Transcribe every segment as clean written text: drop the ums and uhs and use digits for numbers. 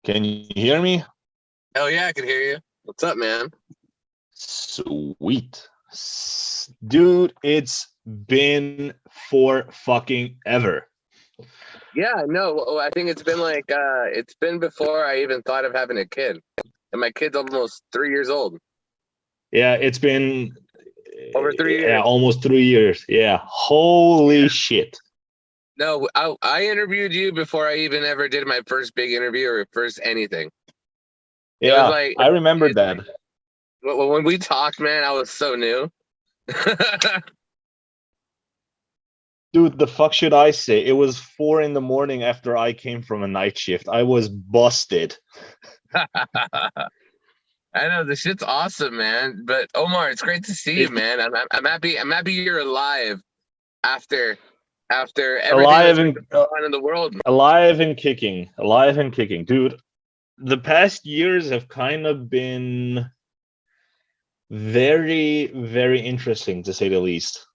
Can you hear me? Oh yeah, I can hear you. What's up, man? Sweet. Dude, it's been for fucking ever. Yeah, no, I think it's been before I even thought of having a kid, and my kid's almost 3 years old. Yeah, it's been Over 3 years. almost 3 years. Yeah. Holy Yeah. shit. No, I interviewed you before I even ever did my first big interview or first anything. It was Yeah, like I remember that. when we talked, man. I was so new. Dude, the fuck should I say? It was 4 in the morning after I came from a night shift. I was busted. I know the shit's awesome, man. But Omar, it's great to see you, It, man. I'm happy. I'm happy you're alive after everything alive that's been and going on in the world. alive and kicking. Alive and kicking. Dude, the past years have kind of been very, very interesting to say the least.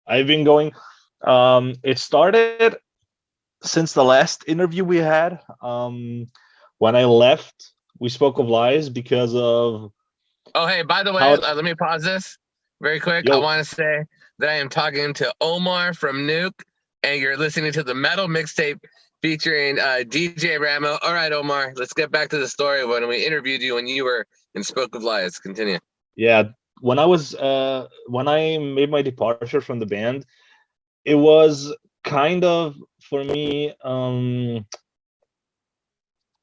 I've been going. It started since the last interview we had. When I left, we spoke of lies because of Oh, hey, by the way, how. let me pause this very quick. I Yo, want to say that I am talking to Omar from Nuke, and you're listening to the Metal Mixtape featuring DJ Ramo. All right, Omar, let's get back to the story when we interviewed you when you were in Spoke of Lies. Continue. yeah. When I made my departure from the band, it was kind of for me.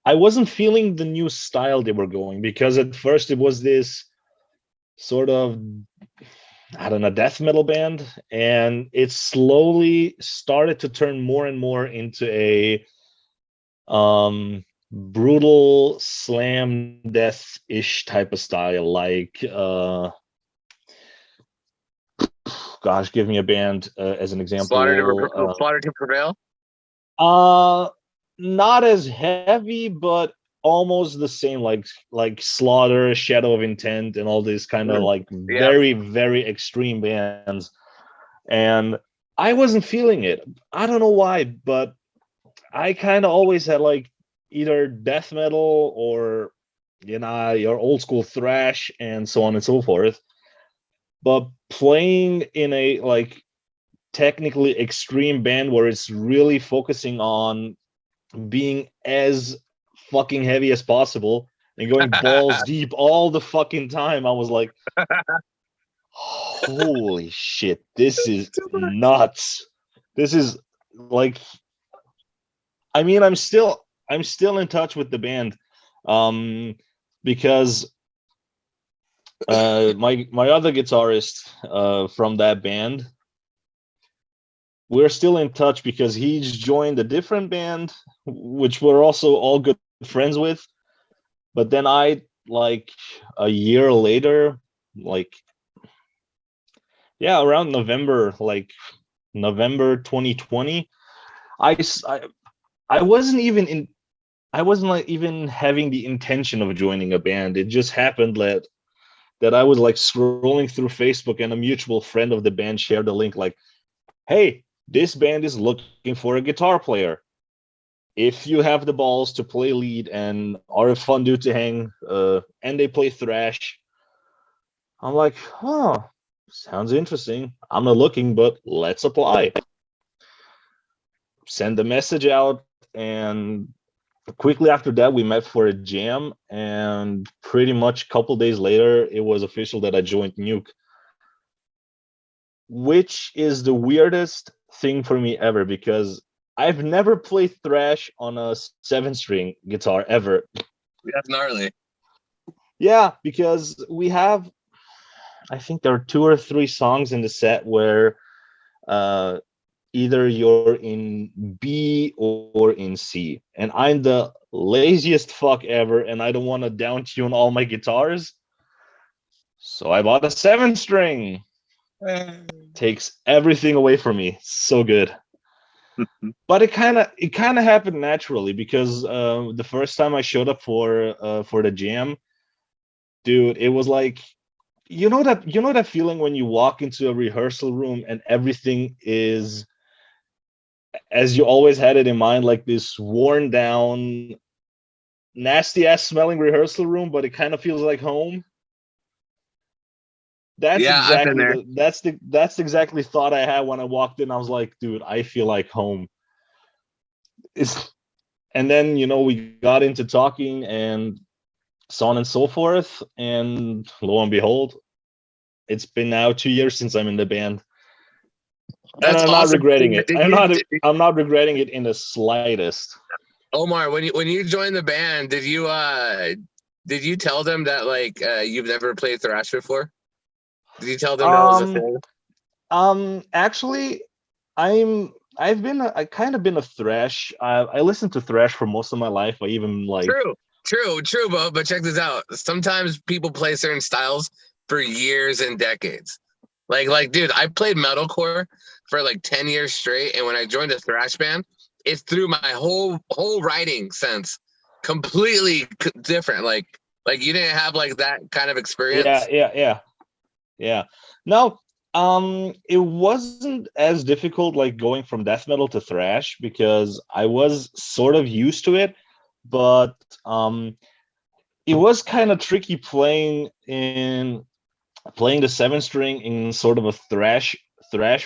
I wasn't feeling the new style they were going because at first it was this sort of, I don't know, death metal band, and it slowly started to turn more and more into a brutal slam death ish type of style. Like, gosh, give me a band as an example. Slaughter to prevail. Uh, not as heavy, but almost the same. Like Slaughter, Shadow of Intent, and all these kind of Mhm. like Yeah. very, very extreme bands. And I wasn't feeling it. I don't know why, but I kind of always had like either death metal or your old school thrash and so on and so forth. But playing in a like technically extreme band where it's really focusing on being as fucking heavy as possible and going balls deep all the fucking time, I was like, holy shit, this is nuts. This is like, I mean, I'm still in touch with the band, um, because my other guitarist from that band, we're still in touch because he's joined a different band, which we're also all good friends with. But then like a year later, like, yeah, around November, like November 2020, I s- I wasn't even in I wasn't like even having the intention of joining a band. It just happened that I was like scrolling through Facebook and a mutual friend of the band shared a link like, "Hey, this band is looking for a guitar player. If you have the balls to play lead and are a fun dude to hang, and they play thrash." I'm like, huh, sounds interesting. I'm not looking, but let's apply. Send the message out, and quickly after that, we met for a jam. And pretty much a couple days later, it was official that I joined Nuke, which is the weirdest thing for me ever because I've never played thrash on a 7 string guitar ever. That's gnarly. Yeah, because we have, I think there are 2 or 3 songs in the set where uh, either you're in B or in C. And I'm the laziest fuck ever, and I don't want to down tune all my guitars. So I bought a 7 string. Takes everything away from me. So good. But it kind of happened naturally because the first time I showed up for the jam, dude, it was like, you know that feeling when you walk into a rehearsal room and everything is as you always had it in mind, like this worn down, nasty ass smelling rehearsal room, but it kind of feels like home. That's Yeah, I've been exactly there. that's exactly thought I had when I walked in. I was like, dude, I feel like home. It's, and then we got into talking and so on and so forth, and lo and behold, it's been now 2 years since I'm in the band, and That's I'm not awesome. regretting it. Did I'm you, not. did, I'm not regretting it in the slightest. Omar, when you joined the band, did you tell them that like you've never played thrash before? Did you tell them that was a Um. thing? Actually, I kind of been a thrash. I listened to thrash for most of my life. I even like. True, but check this out. Sometimes people play certain styles for years and decades. Like, dude, I played metalcore for like 10 years straight, and when I joined a thrash band, it threw my whole writing sense completely different. Like you didn't have like that kind of Yeah, experience. yeah. No, it wasn't as difficult like going from death metal to thrash because I was sort of used to it, but it was kind of tricky playing the seven string in sort of a thrash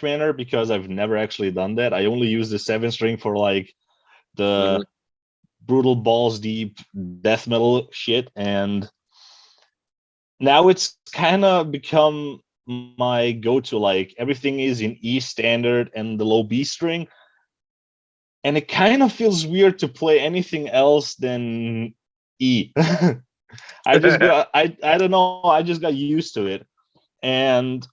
manner because I've never actually done that. I only use the seven string for like Mhm. the brutal balls deep death metal shit, and now it's kind of become my go-to. Like everything is in E standard and the low B string, and it kind of feels weird to play anything else than E. I don't know, I just got used to it. And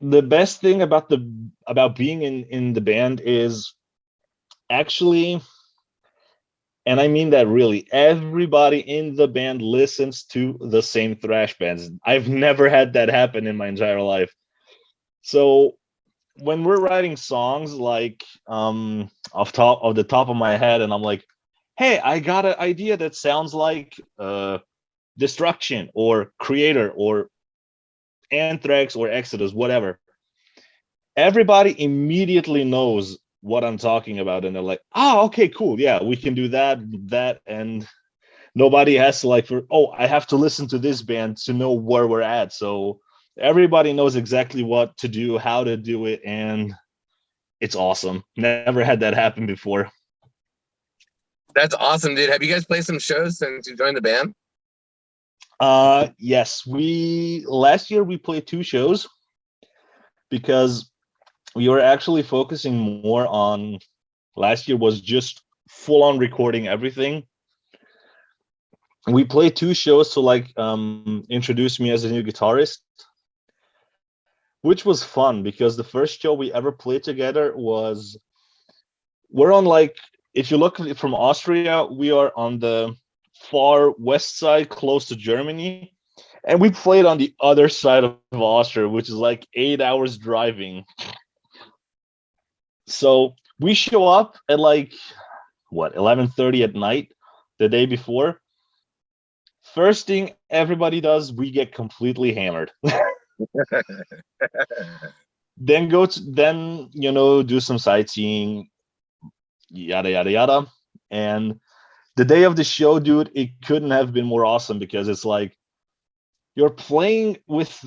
the best thing about being in the band is actually, and I mean that really, everybody in the band listens to the same thrash bands. I've never had that happen in my entire life. So when we're writing songs, like off the top of my head, and I'm like, hey, I got an idea that sounds like Destruction or Creator or Anthrax or Exodus, whatever. Everybody immediately knows what I'm talking about, and they're like, oh, okay, cool, yeah, we can do that, and nobody has to like, I have to listen to this band to know where we're at. So everybody knows exactly what to do, how to do it, and it's awesome. Never had that happen before. That's awesome, dude. Have you guys played some shows since you joined the band? Yes, we last year we played 2 shows because we were actually focusing more on, last year was just full on recording everything. We played 2 shows to like introduce me as a new guitarist, which was fun because the first show we ever played together was, we're on like, if you look from Austria, we are on the far west side close to Germany, and we played on the other side of Austria, which is like 8 hours driving. So we show up at like, what, 11:30 at night the day before. First thing everybody does, we get completely hammered. Then do some sightseeing, yada yada yada. And the day of the show, dude, it couldn't have been more awesome because it's like you're playing with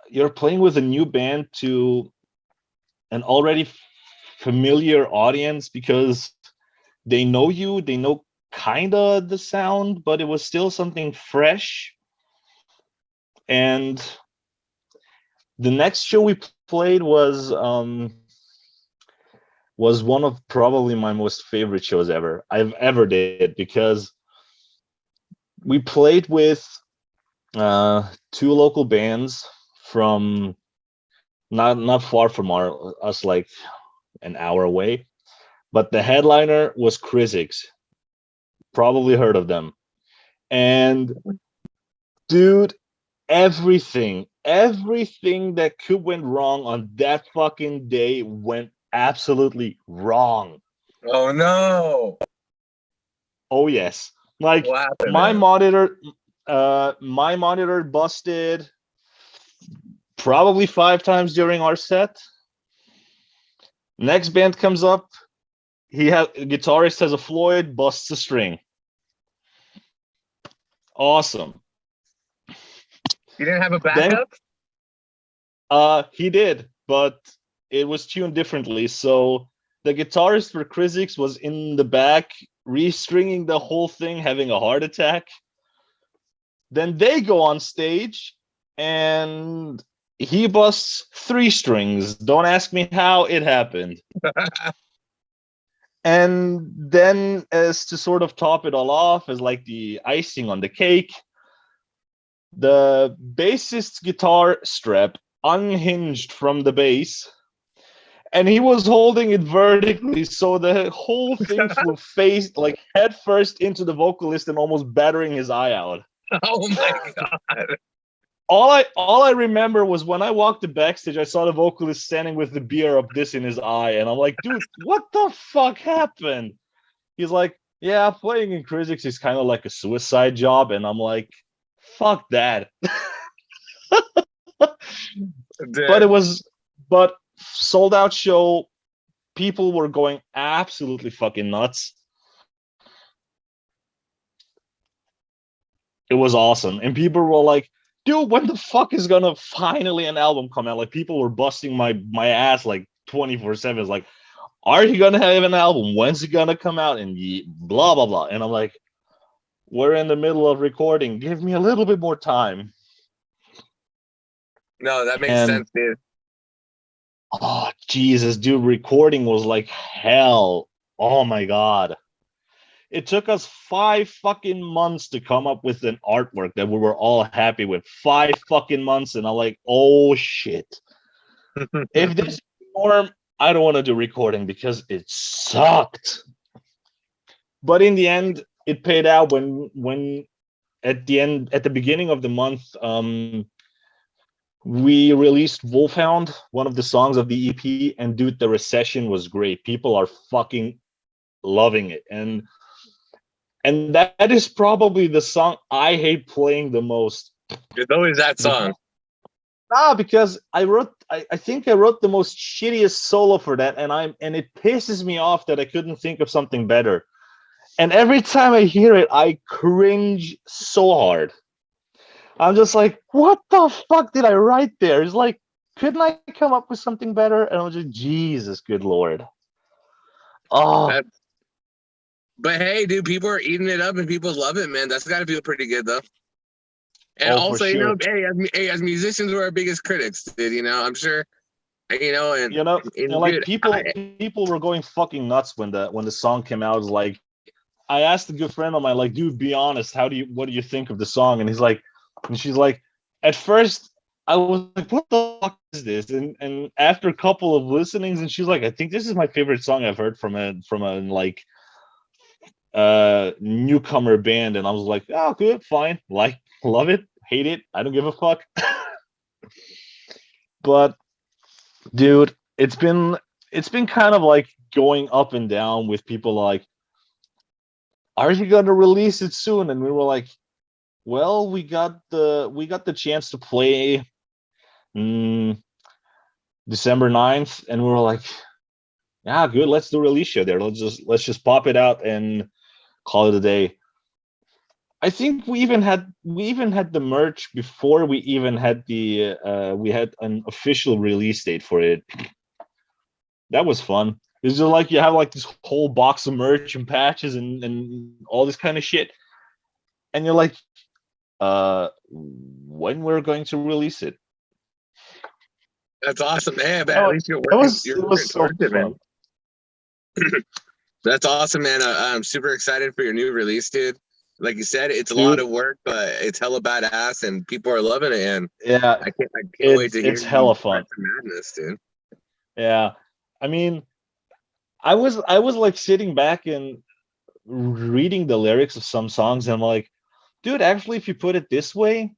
a new band to an already familiar audience because they know you, they know kind of the sound, but it was still something fresh. And the next show we played was one of probably my most favorite shows I've ever did, because we played with 2 local bands from not far from us, like an hour away. But the headliner was Krizix. Probably heard of them. And dude, everything that could went wrong on that fucking day went absolutely wrong. Oh no! Oh yes. Like What happened, my man? monitor my monitor busted probably 5 times during our set. Next band comes up, guitarist has a Floyd, busts a string. Awesome. You didn't have a Then backup? he did, but it was tuned differently. So the guitarist for Krizix was in the back, restringing the whole thing, having a heart attack. Then they go on stage and he busts three strings. Don't ask me how it happened. And then, as to sort of top it all off, as like the icing on the cake, the bassist's guitar strap unhinged from the bass, and he was holding it vertically, so the whole thing flew face like head first into the vocalist and almost battering his eye out. Oh my god. All I remember was when I walked the backstage, I saw the vocalist standing with the beer up this in his eye, and I'm like, dude, what the fuck happened? He's like, yeah, playing in Krizix is kind of like a suicide job, and I'm like, fuck that. But it Dude. was, but sold out show. People were going absolutely fucking nuts. It was awesome, and people were like, dude, when the fuck is gonna finally an album come out? Like, people were busting my ass like 24/7. It's like, are you gonna have an album? When's it gonna come out? And blah blah blah. And I'm like, we're in the middle of recording. Give me a little bit more time. No, that makes And sense, dude. oh Jesus, dude, recording was like hell. Oh my god. It took us 5 fucking months to come up with an artwork that we were all happy with. 5 fucking months, and I'm like, oh shit. If this is norm, I don't want to do recording because it sucked. But in the end, it paid out when at the beginning of the month, we released Wolfhound, one of the songs of the EP, and dude, the reception was great. People are fucking loving it, and that is probably the song I hate playing the most. It's always that song. Because I think I wrote the most shittiest solo for that, and it pisses me off that I couldn't think of something better. And every time I hear it, I cringe so hard. I'm just like, what the fuck did I write there? It's like, couldn't I come up with something better? And I'm just, Jesus, good lord. Oh, That, but hey, dude, people are eating it up and people love it, man. That's got to feel pretty good, though. And oh, for also, you sure. know, as musicians, we're our biggest critics, dude. You know, I'm sure, you know, and Like dude, people were going fucking nuts when the song came out. It was like, I asked a good friend of mine, like, dude, be honest, what do you think of the song? And he's like, and she's like, at first I was like, what the fuck is this? And after a couple of listenings, and she's like, I think this is my favorite song I've heard from a like newcomer band. And I was like, oh, good, fine, like, love it, hate it, I don't give a fuck. But dude, it's been kind of like going up and down with people like, are you gonna release it soon? And we were like, well, we got the chance to play December 9th, and we were like, yeah, good, let's do a release show there. Let's just pop it out and call it a day. I think we even had the merch before we even had we had an official release date for it. That was fun. It's just like you have like this whole box of merch and patches and all this kind of shit, and you're like, when we're going to release it. that's awesome. Hey, but That at was, least it was you're it working was so towards it, man. fun. That's awesome, man. I'm super excited for your new release, dude. Like you said, it's a lot Dude, of work, but it's hella badass, and people are loving it. And yeah, I can't wait to hear it's you hella fun. spread some madness, dude. Yeah, I mean, I was like sitting back and reading the lyrics of some songs, and I'm like, dude, actually, if you put it this way,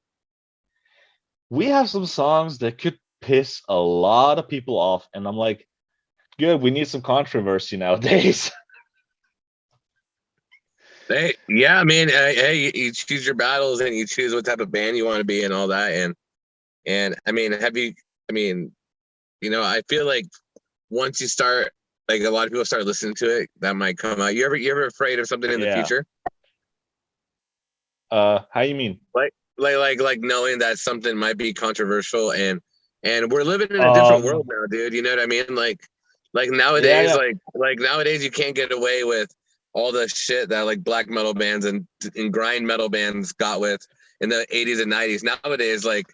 we have some songs that could piss a lot of people off, and I'm like, good, we need some controversy nowadays. Hey, yeah, I mean, hey, you choose your battles and you choose what type of band you want to be and all that. And I mean, I mean, you know, I feel like once you start, like a lot of people start listening to it, that might come out. You ever afraid of something in the Yeah. future? How you mean? Like knowing that something might be controversial, and we're living in a different world Um, now, dude. You know what I mean? Like yeah, nowadays, yeah. like nowadays, you can't get away with all the shit that like black metal bands and grind metal bands got with in the 80s and 90s. Nowadays, like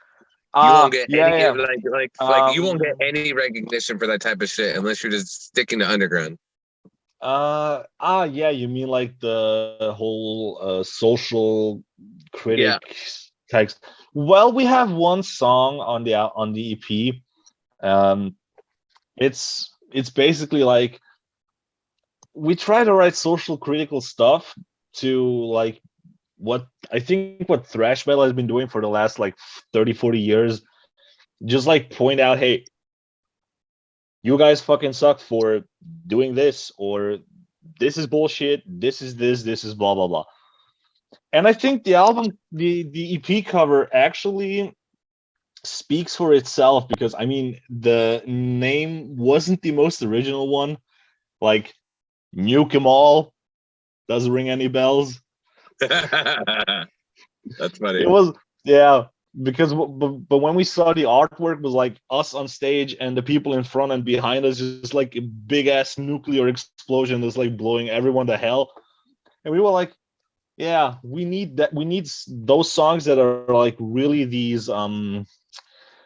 you won't get Yeah, any yeah. like you won't get Um, any recognition for that type of shit unless you're just sticking to underground. yeah. You mean like the whole social Yeah. critic text? Well, we have one song on the EP. Um, it's basically like we try to write social critical stuff to like what I think what thrash metal has been doing for the last like 30, 40 years. Just like point out, hey, you guys fucking suck for doing this, or this is bullshit, this is blah blah blah. And I think the album, the EP cover actually speaks for itself because I mean the name wasn't the most original one. Like Nuke 'em all doesn't ring any bells. That's It funny. was, yeah, because but when we saw the artwork was like us on stage and the people in front and behind us just like a big ass nuclear explosion that's like blowing everyone to hell, and we were like, yeah, we need that. We need those songs that are like really these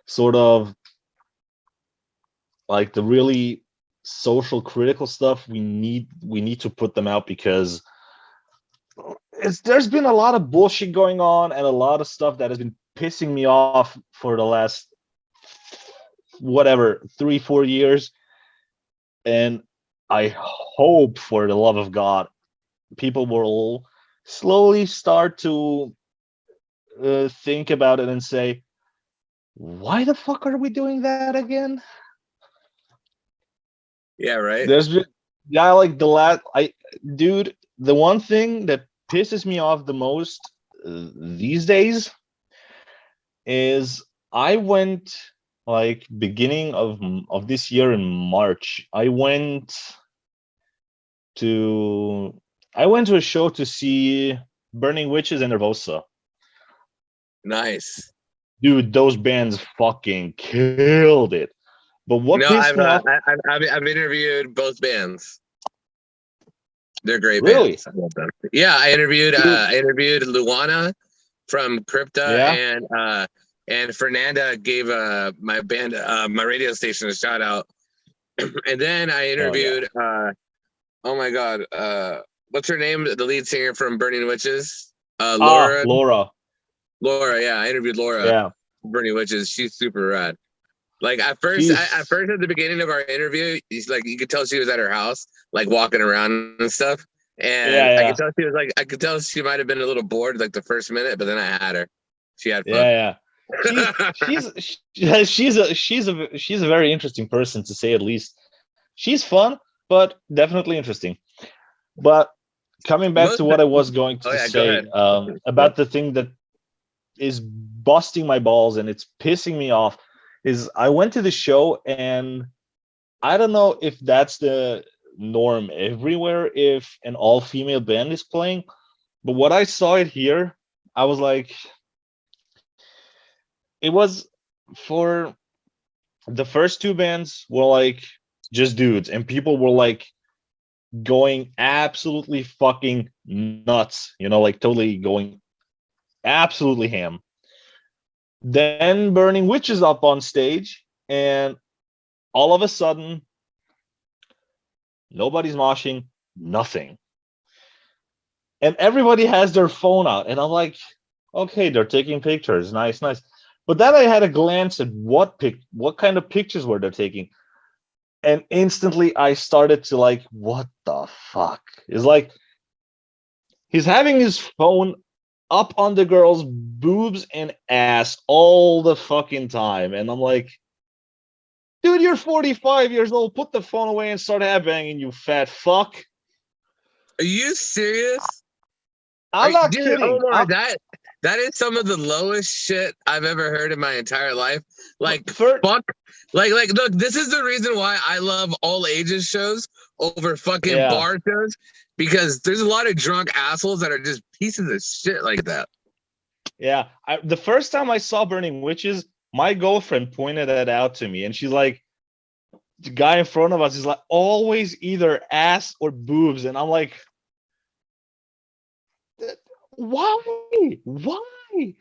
sort of like the really social critical stuff. We need to put them out because there's been a lot of bullshit going on and a lot of stuff that has been pissing me off for the last whatever 3 4 years, and I hope for the love of God people will slowly start to think about it and say, why the fuck are we doing that again? Yeah, right. There's been, yeah, like the last I dude, the one thing that pisses me off the most these days is I went like beginning of this year in March. To I went to a show to see Burning Witches and Nervosa. Nice. Dude, those bands fucking killed it. But what No, pissed me off, I've interviewed both bands. They're great really, bands. I love them. Yeah, dude, I interviewed Luana from Crypta, yeah, and Fernanda gave my band my radio station a shout out. And then I hell yeah, interviewed oh my god, what's her name? The lead singer from Burning Witches? Laura. Laura, Laura, yeah, I interviewed Laura yeah, from Burning Witches. She's super rad. Like at first, she's, at the beginning of our interview, he's like you could tell she was at her house, like walking around and stuff. And yeah, I could yeah, tell she was like, I could tell she might have been a little bored like the first minute, but then I had her. She had fun. yeah, yeah. She's she's a very interesting person to say at least. She's fun, but definitely interesting. But coming back Most. to what I was going Oh to yeah, go say ahead. about the thing that is busting my balls and it's pissing me off is I went to the show and I don't know if that's the norm everywhere if an all female band is playing, but what I saw it here, I was like, it was for the first two bands were like just dudes and people were like going absolutely fucking nuts, like totally going absolutely ham. Then Burning Witches up on stage, and all of a sudden, nobody's moshing, nothing. And everybody has their phone out. And I'm like, okay, they're taking pictures. Nice, nice. But then I had a glance at what kind of pictures were they taking. And instantly I started to like, what the fuck? It's like he's having his phone up on the girl's boobs and ass all the fucking time. And I'm like, dude, you're 45 years old. Put the phone away and start headbanging, you fat fuck. Are you serious? I'm not Dude, kidding. Omar, that is some of the lowest shit I've ever heard in my entire life. Like For, fuck. Like look, this is the reason why I love all ages shows over fucking yeah, bar shows, because there's a lot of drunk assholes that are just pieces of shit like that. Yeah, the first time I saw Burning Witches, my girlfriend pointed that out to me, and she's like, the guy in front of us is like always either ass or boobs, and I'm like, why? Why?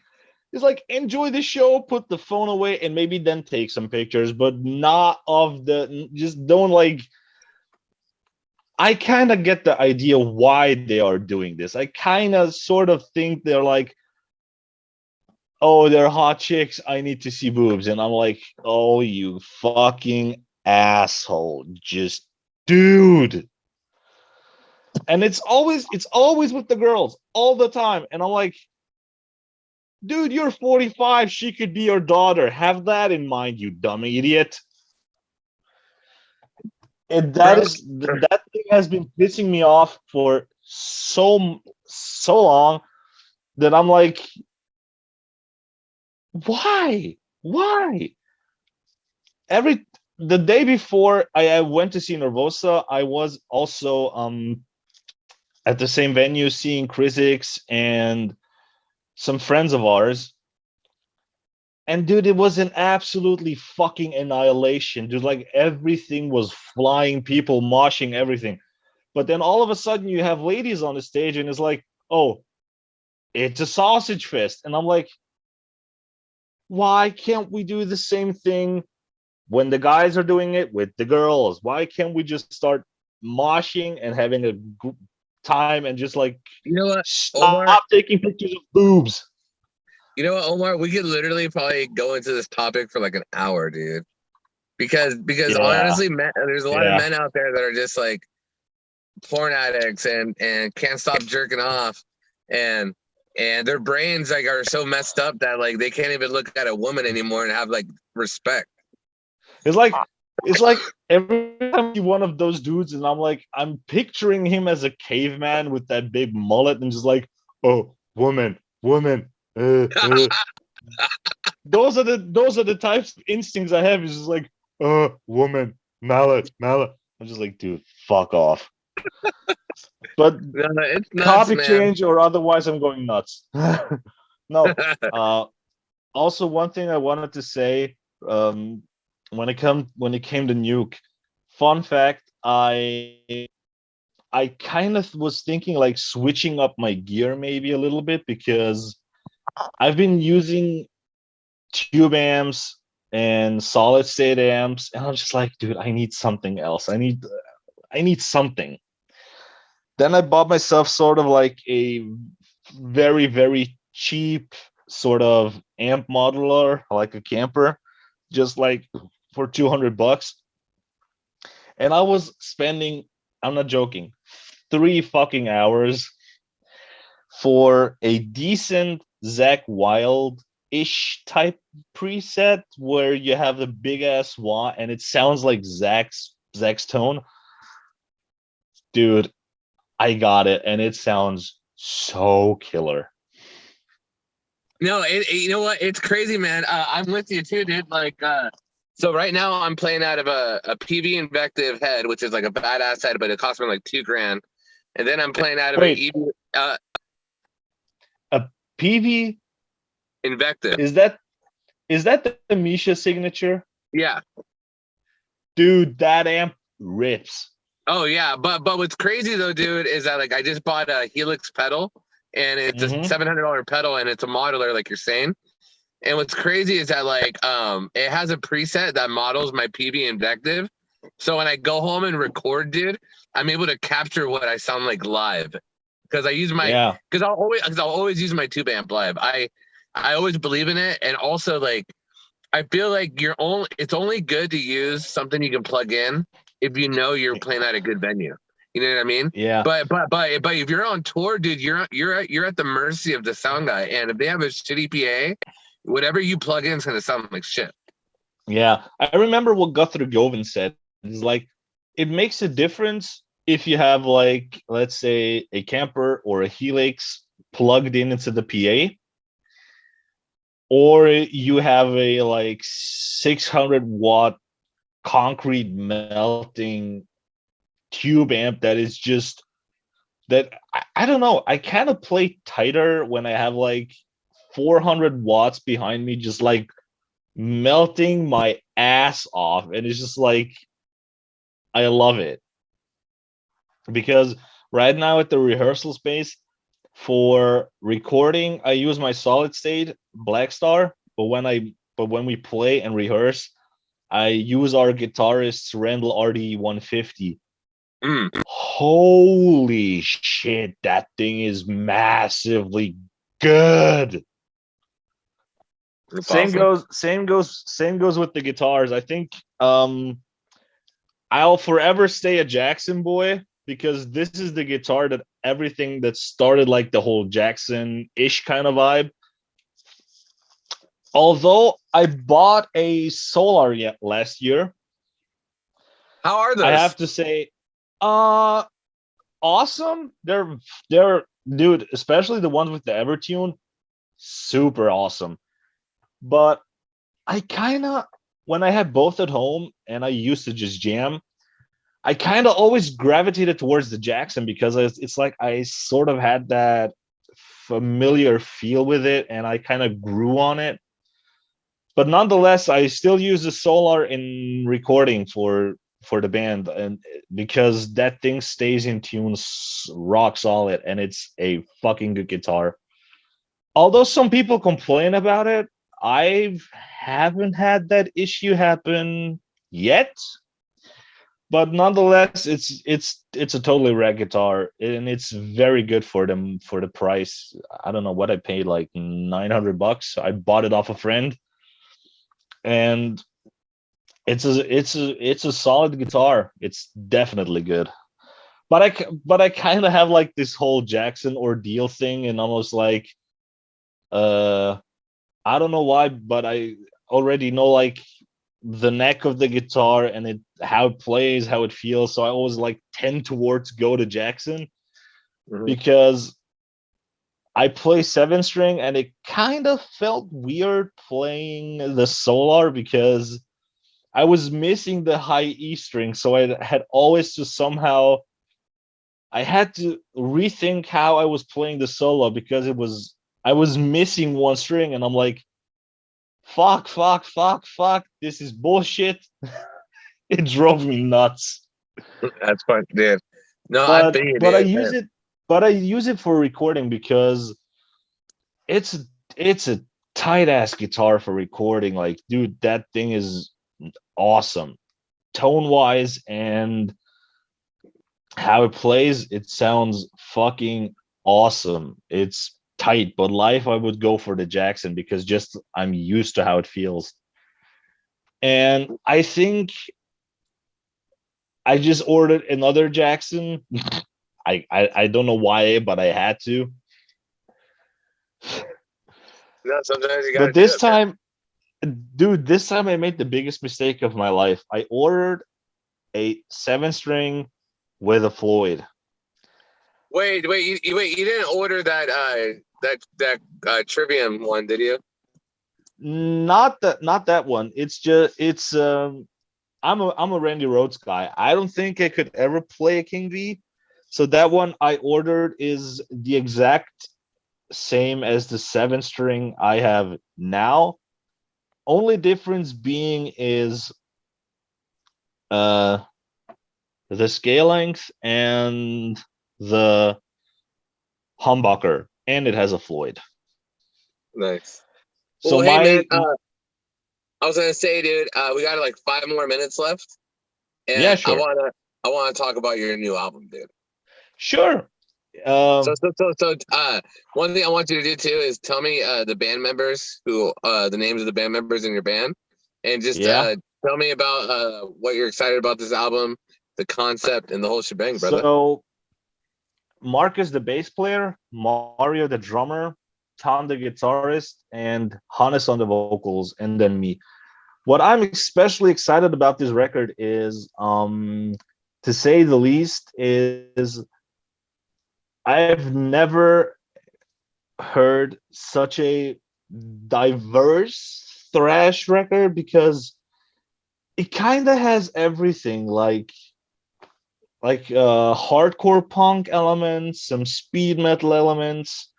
It's like enjoy the show, put the phone away, and maybe then take some pictures, but not of the. Just don't like. I kind of get the idea why they are doing this. I kind of sort of think they're like, oh, they're hot chicks. I need to see boobs. And I'm like, oh, you fucking asshole. Just dude. And it's always with the girls all the time. And I'm like, dude, you're 45. She could be your daughter. Have that in mind, you dumb idiot. And Bro, that thing has been pissing me off for so long that I'm like, why? Why? Every the day before I went to see Nervosa, I was also at the same venue seeing Crisix and some friends of ours. And dude, it was an absolutely fucking annihilation. Dude, like everything was flying, people moshing everything. But then all of a sudden you have ladies on the stage and it's like, oh, it's a sausage fest. And I'm like, why can't we do the same thing when the guys are doing it with the girls? Why can't we just start moshing and having a good time and just like you know what, stop Omar? taking pictures of boobs? You know what, Omar? We could literally probably go into this topic for like an hour, dude. Because Yeah, honestly, men, there's a lot of yeah. men out there that are just like porn addicts and can't stop jerking off, and their brains like are so messed up that like they can't even look at a woman anymore and have like respect. It's like every time I see one of those dudes, and I'm like, I'm picturing him as a caveman with that big mullet, and just like, oh, woman, woman. Those are the types of instincts I have. It's just like, woman, mallet, mallet. I'm just like, dude, fuck off. But No, it's nuts, topic man. change or otherwise, I'm going nuts. No. Also, one thing I wanted to say, um, when it came to Nuke, fun fact, I kind of was thinking like switching up my gear maybe a little bit because I've been using tube amps and solid state amps, and I'm just like, dude, I need something else. I need something. Then I bought myself sort of like a very, very cheap sort of amp modeler, like a camper, just like for 200 bucks. And I was spending, I'm not joking, 3 fucking hours for a decent Zach Wild ish type preset where you have the big ass wah and it sounds like Zach's tone. Dude, I got it and it sounds so killer. No, you know what? It's crazy, man. I'm with you too, dude. Like, so right now I'm playing out of a PV Invective head, which is like a badass head, but it costs me like $2,000. And then I'm playing out of a Wait, EV, a PV, Invective. is that the Misha signature? Yeah. Dude, that amp rips. Oh yeah, but what's crazy though, dude, is that like I just bought a Helix pedal, and it's a Mm-hmm. $700 pedal, and it's a modular, like you're saying. And what's crazy is that like it has a preset that models my PV Invective. So when I go home and record, dude, I'm able to capture what I sound like live because I use my Yeah. because I'll always use my tube amp live. I always believe in it, and also like I feel like it's only good to use something you can plug in if you know you're playing at a good venue. You know what I mean? Yeah. But if you're on tour, dude, you're at the mercy of the sound guy, and if they have a shitty PA, whatever you plug in is gonna sound like shit. Yeah. I remember what Guthrie Govan said. It's like it makes a difference if you have like, let's say, a camper or a Helix plugged in into the PA, or you have a like 600-watt concrete melting tube amp that is just that I don't know. I kind of play tighter when I have like 400 watts behind me, just like melting my ass off, and it's just like I love it because right now at the rehearsal space for recording, I use my solid state Black Star, but when we play and rehearse, I use our guitarist's Randall RD 150. Mm, Holy shit, that thing is massively good. that's awesome. Same goes with the guitars. I think I'll forever stay a Jackson boy because this is the guitar that everything that started like the whole Jackson-ish kind of vibe. Although I bought a Solar yet last year, How are I those? have to say, uh awesome. They're dude, especially the ones with the Evertune, super awesome. But I kind of when I had both at home and I used to just jam, I kind of always gravitated towards the Jackson because it's like I sort of had that familiar feel with it and I kind of grew on it. But nonetheless, I still use the Solar in recording for the band, and because that thing stays in tune rock solid, and it's a fucking good guitar. Although some people complain about it, I haven't had that issue happen yet. But nonetheless, it's a totally rad guitar, and it's very good for them for the price. I don't know what I paid, like $900. I bought it off a friend, and it's a solid guitar. It's definitely good. But I kind of have like this whole Jackson ordeal thing, and almost like uh I don't know why, but I already know like the neck of the guitar and it how it plays, how it feels. So I always like tend towards go to Jackson Mhm. because I play 7 string and it kind of felt weird playing the Solar because I was missing the high E string. So I had always to somehow I had to rethink how I was playing the solo because I was missing one string and I'm like, fuck, this is bullshit. It drove me nuts. That's fun, dude. No, I But feel you, but I dude. use it but I use it for recording because it's it's a tight ass guitar for recording. Like, dude, that thing is awesome. Tone wise and how it plays, it sounds fucking awesome. It's tight, but live I would go for the Jackson because just I'm used to how it feels. And I think I just ordered another Jackson. I don't know why, but I had to. No, sometimes you got to But do this it, man. time, dude, this time I made the biggest mistake of my life. I ordered a 7 string with a Floyd. Wait, you didn't order that Trivium one, did you? Not that one. It's just it's I'm a Randy Rhoads guy. I don't think I could ever play a King V. So that one I ordered is the exact same as the 7 string I have now. Only difference being is uh the scale length and the humbucker, and it has a Floyd. Nice. So Well, hey, man. my I was gonna say, dude, we got like 5 more minutes left, yeah, and I sure. wanna talk about your new album, dude. Sure. So, Um so, so, so, uh, one thing I want you to do too is tell me the band members the names of the band members in your band, and just yeah. tell me about what you're excited about this album, the concept, and the whole shebang, brother. So Marcus the bass player, Mario the drummer, Tom the guitarist, and Hannes on the vocals, and then me. What I'm especially excited about this record is, to say the least, is I've never heard such a diverse thrash record because it kind of has everything like hardcore punk elements, some speed metal elements,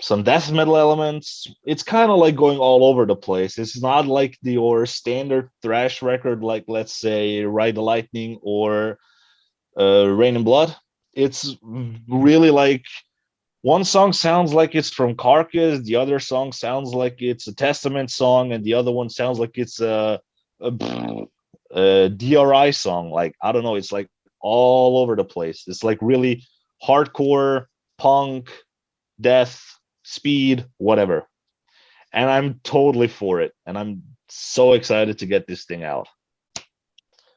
some death metal elements. It's kind of like going all over the place. It's not like your standard thrash record, like let's say Ride the Lightning or Rain and Blood. It's really like one song sounds like it's from Carcass, the other song sounds like it's a Testament song, and the other one sounds like it's a DRI song. Like, I don't know, it's like all over the place. It's like really hardcore, punk, death, speed, whatever. And I'm totally for it. And I'm so excited to get this thing out.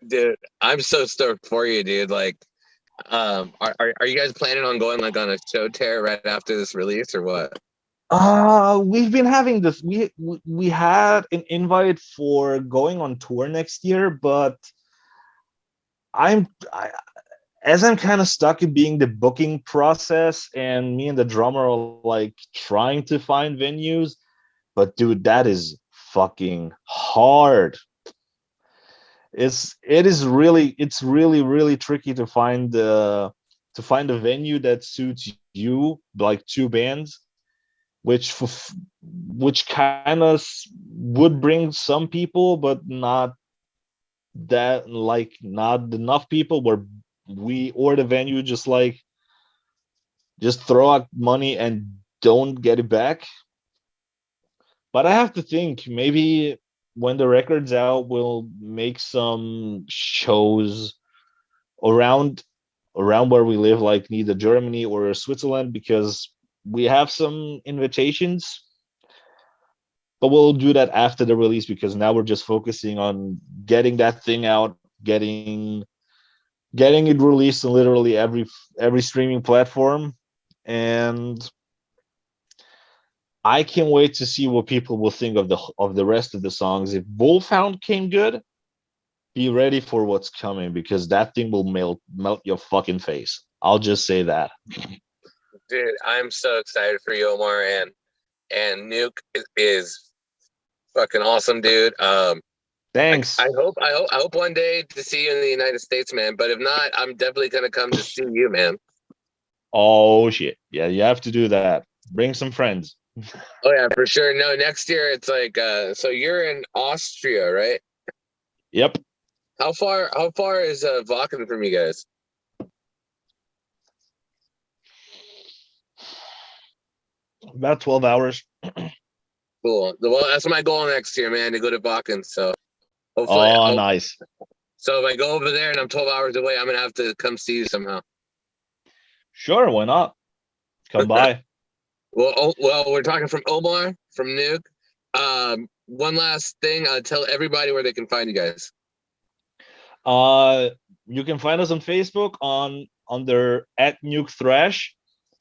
Dude, I'm so stoked for you, dude. Like, are you guys planning on going like on a show tear right after this release or what? We've been having this. We had an invite for going on tour next year, but I, as I'm kind of stuck in being the booking process, and me and the drummer are like trying to find venues, but dude, that is fucking hard. It's really tricky to find a venue that suits you, like two bands, which kind of would bring some people, but not that, like, not enough people where we or the venue just throw out money and don't get it back. But I have to think, maybe when the record's out, we'll make some shows around where we live, like neither Germany or Switzerland, because we have some invitations. But we'll do that after the release, because now we're just focusing on getting that thing out, getting it released on literally every streaming platform. And I can't wait to see what people will think of the rest of the songs. If Wolfhound came good, be ready for what's coming, because that thing will melt your fucking face. I'll just say that. Dude, I'm so excited for you, Omar, and Nuke is fucking awesome, dude. Thanks. I hope one day to see you in the United States, man. But if not, I'm definitely gonna come to see you, man. Oh shit. Yeah, you have to do that. Bring some friends. Oh yeah, for sure. No, next year it's like so you're in Austria, right? Yep. How far is Wacken from you guys? About 12 hours. Cool. Well, that's my goal next year, man, to go to Wacken. So hopefully, Nice. So if I go over there and I'm 12 hours away, I'm gonna have to come see you somehow. Sure, why not? Come by. Well, we're talking from Omar from Nuke. One last thing, tell everybody where they can find you guys. You can find us on Facebook under @NukeThrash.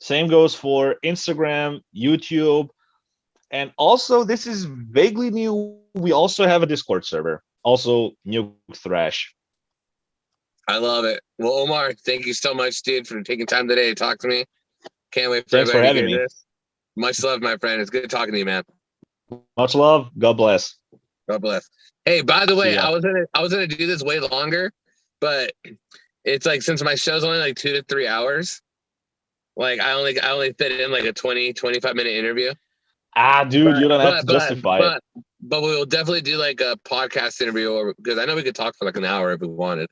Same goes for Instagram, YouTube, and also this is vaguely new. We also have a Discord server, also Nuke Thrash. I love it. Well, Omar, thank you so much, dude, for taking time today to talk to me. Can't wait for Thanks for everybody to having hear me. this. Much love, my friend. It's good talking to you, man. Much love. God bless. God bless. Hey, by the way, See ya. I was gonna do this way longer, but it's like since my show's only like 2 to 3 hours, like I only fit in like a 20-25 minute interview. Dude, you don't have to justify it. But we'll definitely do like a podcast interview, or because I know we could talk for like an hour if we wanted.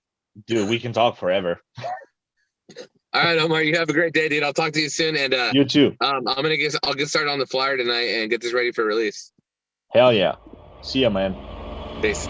Dude, we can talk forever. All right, Omar, you have a great day, dude. I'll talk to you soon. And you too. I'll get started on the flyer tonight and get this ready for release. Hell yeah. See ya, man. Peace.